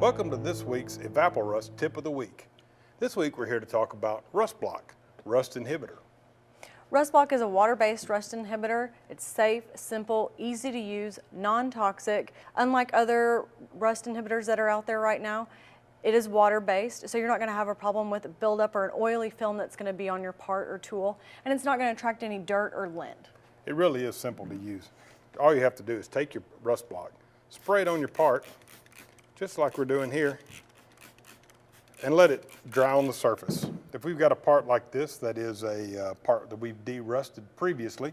Welcome to this week's EvapoRust Tip of the Week. This week we're here to talk about Rust Block, Rust Inhibitor. Rust Block is a water-based rust inhibitor. It's safe, simple, easy to use, non-toxic. Unlike other rust inhibitors that are out there right now, it is water-based, so you're not going to have a problem with buildup or an oily film that's going to be on your part or tool, and it's not going to attract any dirt or lint. It really is simple to use. All you have to do is take your Rust Block, spray it on your part, just like we're doing here, and let it dry on the surface. If we've got a part like this that is a part that we've de-rusted previously,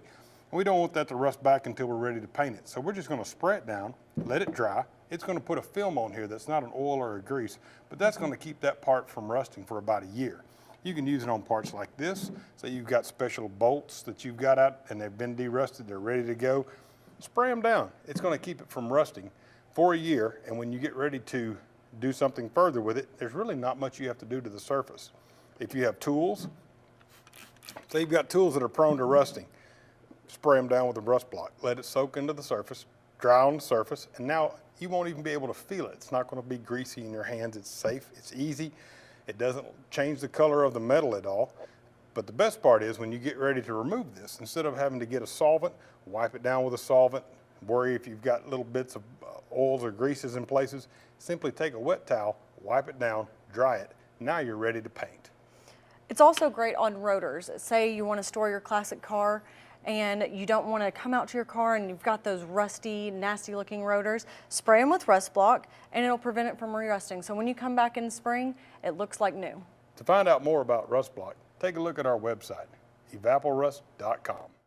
we don't want that to rust back until we're ready to paint it. So we're just going to spray it down, let it dry. It's going to put a film on here that's not an oil or a grease, but that's going to keep that part from rusting for about a year. You can use it on parts like this. Say you've got special bolts that you've got out and they've been de-rusted, they're ready to go. Spray them down. It's going to keep it from rusting for a year, and when you get ready to do something further with it, there's really not much you have to do to the surface. If you have tools, say you've got tools that are prone to rusting, spray them down with a rust block. Let it soak into the surface, dry on the surface, and now you won't even be able to feel it. It's not going to be greasy in your hands. It's safe, it's easy. It doesn't change the color of the metal at all. But the best part is when you get ready to remove this, instead of having to get a solvent, wipe it down with a solvent, worry if you've got little bits of oils or greases in places, simply take a wet towel, wipe it down, dry it. Now you're ready to paint. It's also great on rotors. Say you want to store your classic car and you don't want to come out to your car and you've got those rusty, nasty looking rotors, spray them with Rust Block and it'll prevent it from re-rusting. So when you come back in spring, it looks like new. To find out more about Rust Block, take a look at our website, EvapoRust.com.